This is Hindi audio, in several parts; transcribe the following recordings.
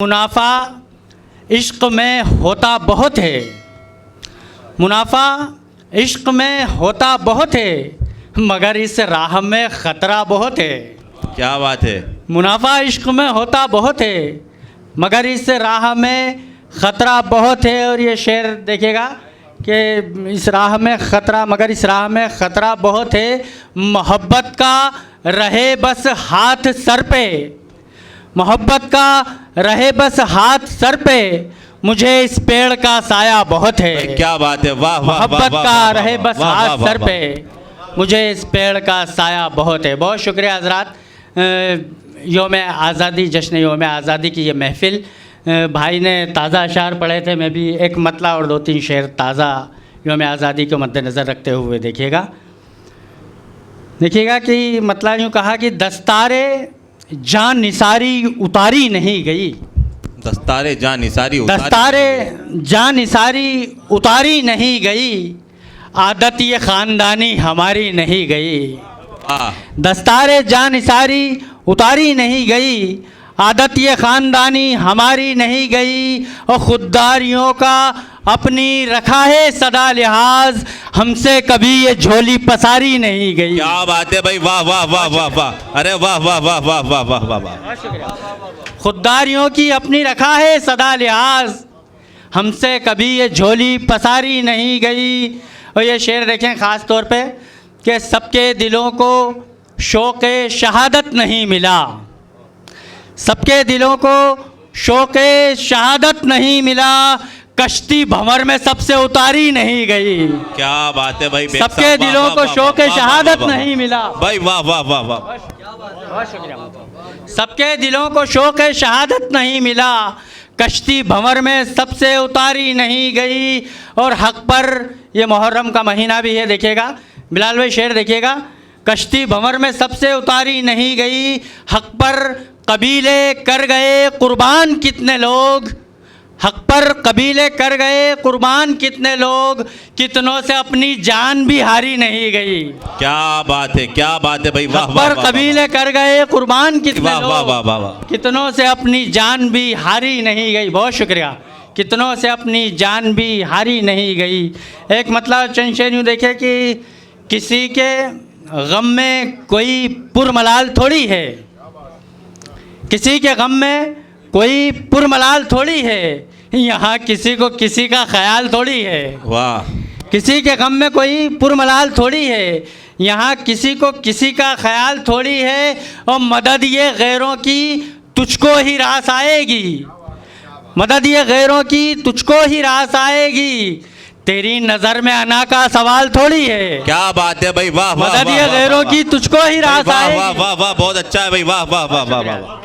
मुनाफा इश्क में होता बहुत है, मुनाफा इश्क में होता बहुत है, मगर इस राह में ख़तरा बहुत है। क्या बात है। मुनाफा इश्क में होता बहुत है, मगर इस राह में ख़तरा बहुत है। और ये शेर देखिएगा कि इस राह में ख़तरा, मगर इस राह में ख़तरा बहुत है। मोहब्बत का रहे बस हाथ सर पे, मोहब्बत का रहे बस हाथ सर पे, मुझे इस पेड़ का साया बहुत है। क्या बात है, वाह वाह। मोहब्बत का रहे बस हाथ सर पे, मुझे इस पेड़ का साया बहुत है। बहुत शुक्रिया हज़रात। योम आज़ादी, जश्न योम आज़ादी की ये महफ़िल, भाई ने ताज़ा अशार पढ़े थे, मैं भी एक मतला और दो तीन शेर ताज़ा योम आज़ादी को मद्देनज़र रखते हुए देखिएगा कि मतला यूँ कहा कि दस्तारे जान निसारी उतारी नहीं गई, दस्तारे जान निसारी उतारी नहीं गई, आदत ये ख़ानदानी हमारी नहीं गई। दस्तारे जान निसारी उतारी नहीं गई, आदत ये ख़ानदानी हमारी नहीं गई, और ख़ुददारियों का अपनी रखा है सदा लिहाज, हमसे कभी ये झोली पसारी नहीं गई। क्या बात है भाई, वाह वाह वाह वाह वाह। अरे वाह वाह वाह वाह वाह वाह वाह वाह। खुददारियों की अपनी रखा है सदा लिहाज, हमसे कभी ये झोली पसारी नहीं गई। और ये शेर देखें ख़ास तौर पे कि सबके दिलों को शौक़ शहादत नहीं मिला, सबके दिलों को शौक़ शहादत नहीं मिला, कश्ती भंवर में सबसे उतारी नहीं गई। क्या बात है भाई, सबके दिलों को शौक़ शहादत नहीं मिला भाई, वाह वाह वाह वाह। बहुत शुक्रिया। सबके दिलों को शौक़ शहादत नहीं मिला, कश्ती भंवर में सबसे उतारी नहीं गई। और हक़ पर, ये मुहर्रम का महीना भी है, देखिएगा बिलाल भाई शेर देखिएगा, कश्ती भंवर में सबसे उतारी नहीं गई, हक़ पर कबीले कर गए कुर्बान कितने लोग, हक़ पर कबीले कर गए कुर्बान कितने लोग, कितनों से अपनी जान भी हारी नहीं गई। क्या बात है, क्या बात है भाई, वाह हक़ पर कबीले कर गए कुर्बान कितने लोग, कितनों से अपनी जान भी हारी नहीं गई। बहुत शुक्रिया। कितनों से अपनी जान भी हारी नहीं गई। एक मतलब चंद शेर यूँ देखे कि किसी के गम में कोई पुरमलाल थोड़ी है, किसी के गम में कोई पुरमलाल थोड़ी है, यहाँ किसी को किसी का ख्याल थोड़ी है। वाह। किसी के गम में कोई पुरमलाल थोड़ी है, यहाँ किसी को किसी का ख्याल थोड़ी है, और मदद ये गैरों की तुझको ही रास आएगी, मदद ये गैरों की तुझको ही रास आएगी, तेरी नज़र में अना का सवाल थोड़ी है। क्या बात है भाई, वाह वाह। मदद ये गैरों की तुझको ही रास आएगी। वाह वाह वाह, बहुत अच्छा है भाई, वाह वाह वाह वाह वाह।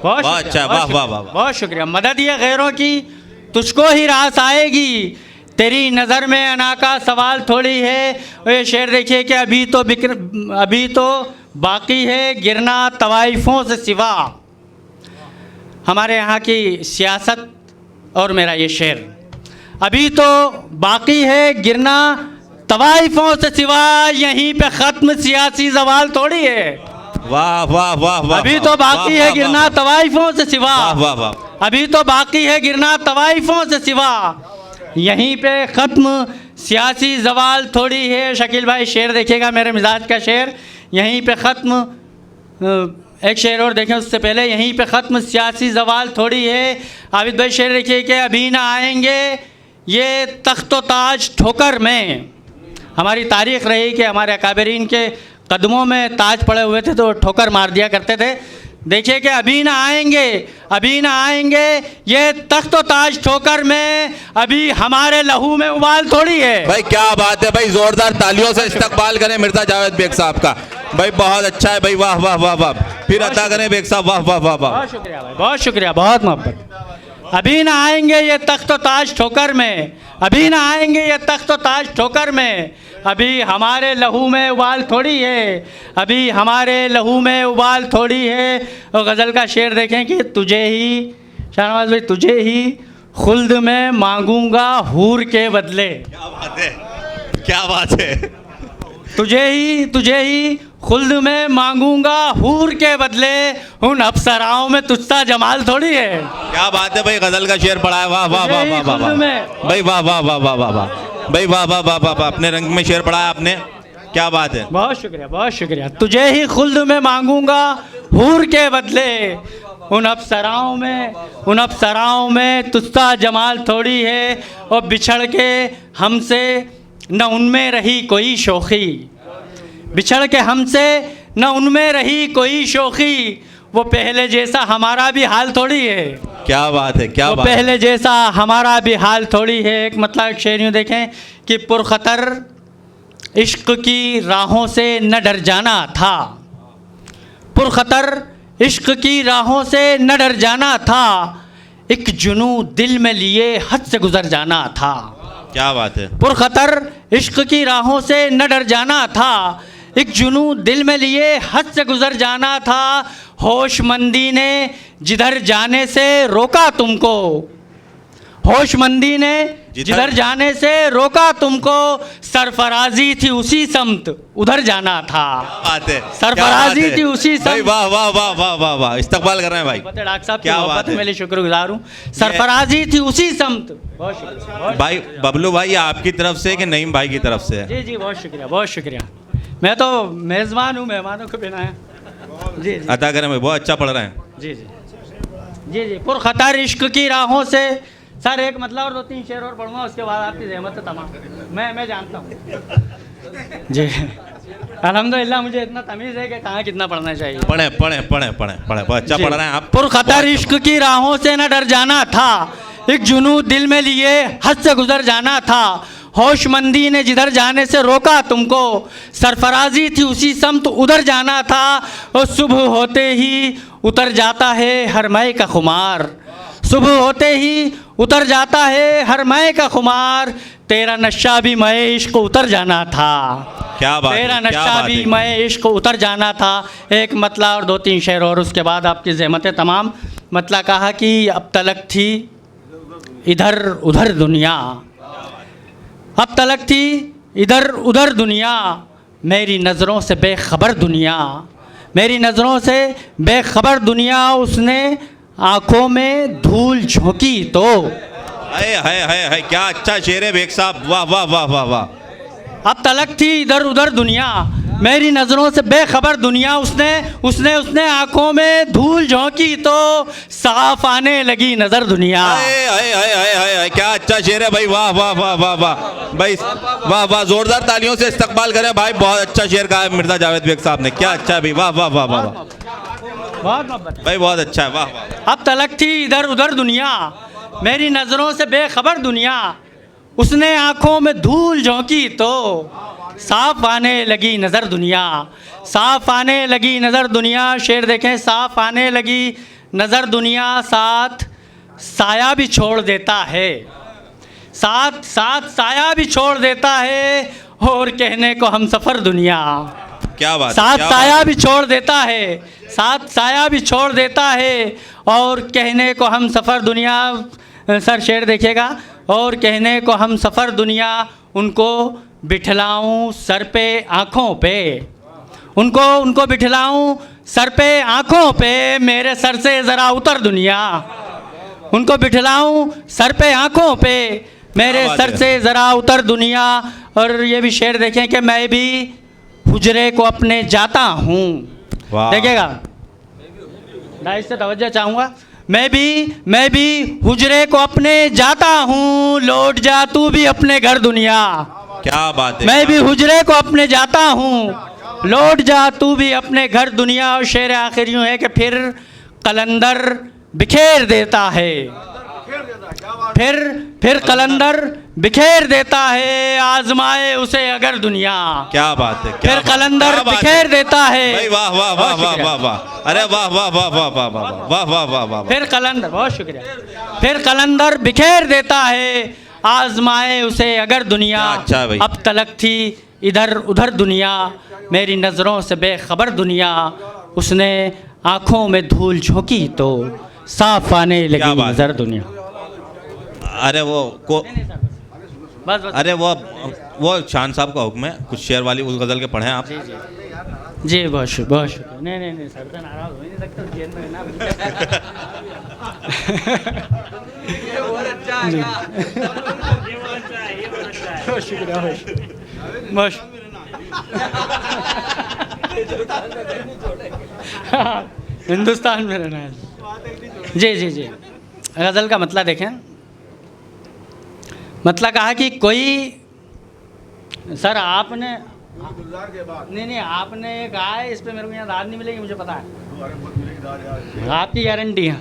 बहुत अच्छा, वाह वाह वाह। बहुत शुक्रिया। मदद ये गैरों की तुझको ही रास आएगी, तेरी नज़र में अना का सवाल थोड़ी है। और ये शेर देखिए कि अभी तो बाकी है गिरना तवाइफों से सिवा। हमारे यहाँ की सियासत और मेरा ये शेर, अभी तो बाकी है गिरना तवाइफों से सिवा, यहीं पे ख़त्म सियासी ज़वाल थोड़ी है। वाह वाह वाह वाह। अभी तो बाकी है गिरना तवाइफों से सिवा, वाह वाह। अभी तो बाकी है गिरना तवाइफों से सिवा, यहीं पे ख़त्म सियासी ज़वाल थोड़ी है। शकील भाई शेर देखिएगा, मेरे मिजाज का शेर, यहीं पे ख़त्म, एक शेर और देखें उससे पहले, यहीं पे ख़त्म सियासी ज़वाल थोड़ी है। आबिद भाई शेर देखिए कि अभी ना आएंगे ये तख्त व ताज ठोकर में। हमारी तारीख़ रही कि हमारे अकाबरीन के कदमों में ताज पड़े हुए थे तो ठोकर मार दिया करते थे। देखिए कि अभी ना आएंगे ये तख्त व ताज ठोकर में, अभी हमारे लहू में उबाल थोड़ी है। भाई क्या बात है भाई, जोरदार तालियों से इस्तकबाल करें मिर्ज़ा जावेद बेग साहब का। भाई बहुत अच्छा है भाई, वाह वाह वाह वाह। फिर अता करें बेग साहब, वाह वाह वाह वाह। बहुत शुक्रिया भाई, बहुत शुक्रिया, बहुत मोहब्बत। अभी ना आएंगे ये तख्त व ताज ठोकर में, अभी ना आएंगे ये तख्त व ताज ठोकर में, अभी हमारे लहू में उबाल थोड़ी है, अभी हमारे लहू में उबाल थोड़ी है। और गज़ल का शेर देखें कि तुझे ही, शाहनवाज भाई, तुझे ही खुल्द में मांगूंगा हूर के बदले। क्या बात है, क्या बात है। तुझे ही खुल्द में मांगूंगा हूर के बदले, उन अप्सराओं में तुझसा जमाल थोड़ी है। क्या बात है भाई, गजल का शेर पढ़ा है, वाह वाह वाह वाह वाह वाह भाई, वाह वाह वाह वाह वाह वाह भाई, वाह वाह वाह वाह वाह, अपने रंग में शेर पढ़ा है आपने, क्या बात है। बहुत शुक्रिया, बहुत शुक्रिया। तुझे ही खुल्द में मांगूंगा हूर के बदले, उन अप्सराओं में तुझसा जमाल थोड़ी है। और बिछड़ के हमसे न उनमें रही कोई शोखी, बिछड़ के हमसे न उनमें रही कोई शोखी, वो पहले जैसा हमारा भी हाल थोड़ी है। क्या बात है, क्या वो बात है। पहले जैसा हमारा भी हाल थोड़ी है। एक मतलब शेर यूँ देखें कि पुरखतर इश्क की राहों से न डर जाना था, पुरखतर इश्क की राहों से न डर जाना था, एक जुनू दिल में लिए हद से गुजर जाना था। क्या बात है। पुरखतर इश्क की राहों से न डर जाना था, एक जुनू दिल में लिए हद से गुजर जाना था। होशमंदी ने जिधर जाने से रोका तुमको, होशमंदी ने जिधर जाने से रोका तुमको, सरफराजी थी उसी समत उधर जाना था। बात है, सरफराजी थी उसी भाई, समत। वाह वाह वाह वाह वाह वाह, इस्तकबाल कर रहे हैं भाई। डॉक्टर साहब क्या बात है। मैं लिए शुक्रगुजार हूँ। सरफराजी थी उसी समत। बहुत शुक्रिया भाई बबलू भाई, ये आपकी तरफ से कि नईम भाई की तरफ से है? जी जी, बहुत शुक्रिया, बहुत शुक्रिया। मैं तो मेज़बान हूँ, मेहमानों को बिना है। जी जी अता करें भाई, बहुत अच्छा पढ़ रहे हैं। जी जी जी जी। पुरखतर इश्क की राहों से, सर एक मतलब और 2-3 शेर और पढ़ूंगा, उसके बाद आपकी ज़हमत है तमाम। मैं जानता हूँ जी। अल्हम्दुलिल्लाह मुझे इतना तमीज़ है कि कहाँ कितना पढ़ना चाहिए। पढ़े पढ़े पढ़े पढ़े पढ़े, बहुत अच्छा पढ़ रहे हैं आप। पुरखतर इश्क की राहों से न डर जाना था, एक जुनू दिल में लिए हद से गुजर जाना था। होशमंदी ने जिधर जाने से रोका तुमको, सरफराजी थी उसी समत उधर जाना था। और सुबह होते ही उतर जाता है हर मई का खुमार, सुबह होते ही उतर जाता है हर मई का खुमार, तेरा नशा भी मैं इश्क उतर जाना था। क्या बात है, तेरा क्या नशा बात भी है। मैं इश्क उतर जाना था। एक मतला और 2-3 शेर और उसके बाद आपकी ज़हमतें तमाम। मतला कहा कि अब तलक थी इधर उधर दुनिया, अब तलक थी इधर उधर दुनिया, मेरी नज़रों से बेखबर दुनिया, मेरी नज़रों से बेखबर दुनिया, उसने आँखों में धूल झोंकी तो। है, क्या अच्छा शेर है बेग साहब, वाह वाह वाह वाह वाह। अब तलक थी इधर उधर दुनिया, मेरी नज़रों से बेखबर दुनिया, उसने आंखों में धूल झोंकी तो साफ आने लगी नज़र दुनिया। है, क्या अच्छा शेर है भाई, वाह वाह वाह वाह वाह भाई, वाह वाह, जोरदार तालियों से इस्तकबाल करें भाई। बहुत अच्छा शेर कहा है मिर्ज़ा जावेद बेग साहब ने, क्या अच्छा है भाई, वाह वाह वाह वाह भाई, बहुत अच्छा है, वाह वाह। अब तलक थी इधर उधर दुनिया, मेरी नज़रों से बेखबर दुनिया, उसने आंखों में धूल झोंकी तो साफ आने लगी नज़र दुनिया, साफ आने लगी नज़र दुनिया। शेर देखें, साफ आने लगी नज़र दुनिया, साथ साया भी छोड़ देता है, साथ साथ साया भी छोड़ देता है, और कहने को हम सफ़र दुनिया। क्या बात, साथ क्या साया बात। भी छोड़ देता है, साथ साया भी छोड़ देता है, और कहने को हम सफ़र दुनिया। सर शेर देखिएगा, और कहने को हम सफ़र दुनिया, उनको बिठलाऊं सर पे आँखों पे, उनको बिठलाऊं सर पे आँखों पे, मेरे सर से ज़रा उतर दुनिया, उनको बिठलाऊं सर पे आँखों पे, मेरे सर से ज़रा उतर दुनिया। और ये भी शेर देखें कि मैं भी हुजरे को अपने जाता हूँ, देखिएगा भाई से तवज्जो चाहूँगा, मैं भी हुजरे को अपने जाता हूँ, लौट जा तू भी अपने घर दुनिया। क्या बात है, मैं भी हुजरे को अपने जाता हूँ, लौट जा तू भी अपने घर दुनिया। और शेर आखिर यूँ है कि फिर कलंदर बिखेर देता है, फिर कलंदर बिखेर देता है, आजमाए उसे अगर दुनिया। क्या बात है, फिर कलंदर बिखेर देता है भाई, वाह वाह वाह वाह वाह वाह, अरे वाह वाह वाह वाह वाह वाह वाह वाह वाह वाह। फिर कलंदर, बहुत शुक्रिया, फिर कलंदर बिखेर देता है, आजमाए उसे अगर दुनिया। अच्छा भाई। अब तलक थी इधर उधर दुनिया, मेरी नज़रों से बेखबर दुनिया, उसने आँखों में धूल झोंकी तो साफ आने लगी नज़र दुनिया। अरे वो को बस बस। अरे वो शान साहब का हुक्म है, कुछ शेर वाली उस गज़ल के पढ़ें आप। जी जी जी, बहुत शुक्रिया। नहीं सर तो नाराज हो ही नहीं सकते जेल में ना। बहुत शुक्रिया बहुत। हिंदुस्तान में रहना है। जी जी जी, गज़ल का मतलब देखें, मतलब कहा कि कोई, सर आपने नहीं आपने कहा है, इस पे मेरे को यहाँ दाद नहीं मिलेगी, मुझे पता है, आपकी गारंटी है।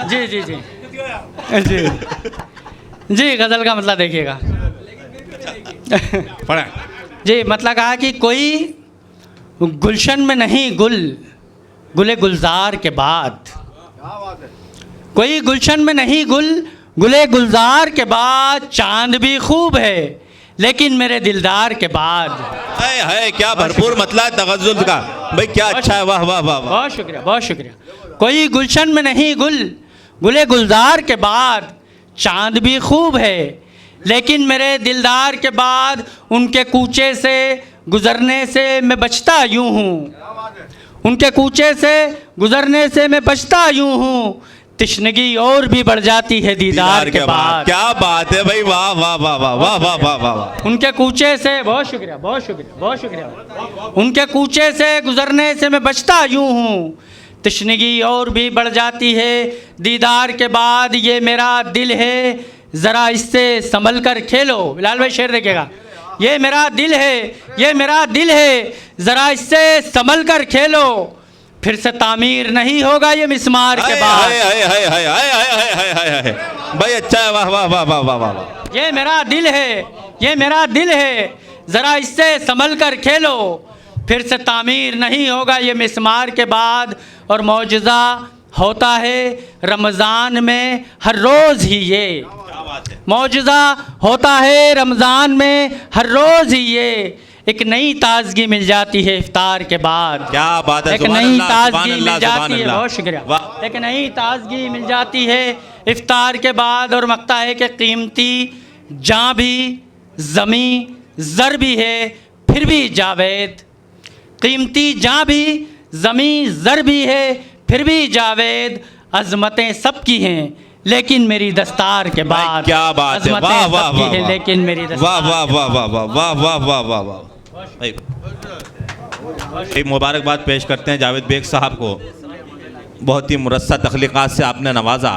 जी जी जी जी जी, गज़ल का मतलब देखिएगा। पढ़ें। जी, मतलब कहा कि कोई गुलशन में नहीं गुले गुलजार के बाद, कोई गुलशन में नहीं गुले गुलजार के बाद, चांद भी खूब है लेकिन मेरे दिलदार के बाद। है क्या भरपूर मतलब है तगज़्ज़ुल का भाई, क्या अच्छा है, वाह वाह वाह। बहुत शुक्रिया बहुत शुक्रिया। कोई गुलशन में नहीं गुले गुलजार के बाद, चांद भी खूब है लेकिन मेरे दिलदार के बाद, उनके कूचे से गुज़रने से मैं बचता यूँ हूँ, उनके कूचे से गुज़रने से मैं बचता यूँ हूँ, तिश्नगी और भी बढ़ जाती है दीदार के बाद। क्या बात है भाई, वाह वाह वाह वाह वाह वाह वाह वाह। उनके कूचे से, बहुत शुक्रिया बहुत शुक्रिया बहुत शुक्रिया, उनके कूचे से गुज़रने से मैं बचता यूँ हूँ, तिश्नगी और भी बढ़ जाती है दीदार के बाद, ये मेरा दिल है ज़रा इससे संभल कर खेलो। बिलाल भाई शेर देखिएगा, ये मेरा दिल है, ये मेरा दिल है ज़रा इससे संभल कर खेलो, फिर से तामीर नहीं होगा ये मिस्मार के बाद। भाई अच्छा है, वाह वाह वाह वाह वाह वाह। ये मेरा दिल है, ये मेरा दिल है ज़रा इससे संभल कर खेलो, फिर से तामीर नहीं होगा ये मिस्मार के बाद। और मौजज़ा होता है रमज़ान में हर रोज़ ही ये, मौजज़ा होता है रमज़ान में हर रोज़ ही ये, एक नई ताजगी मिल जाती है इफ्तार के बाद। क्या बात है, एक नई ताजगी मिल जाती है, बहुत शुक्रिया, एक नई ताजगी मिल जाती है इफ्तार के बाद। और मकता है कि कीमती जाँ भी ज़मी ज़र भी है फिर भी जावेद, कीमती जाँ भी ज़मी ज़र भी है फिर भी जावेद, अज़मतें सबकी हैं लेकिन मेरी दस्तार के बाद। क्या बात है, वाह वाह वाह, लेकिन मेरी वाह वाह वाह वाह वाह वाह वाह वाह वाह वाह। मुबारकबाद पेश करते हैं जावेद बेग साहब को, बहुत ही मुरस्सा तख्लीक़ात से आपने नवाजा।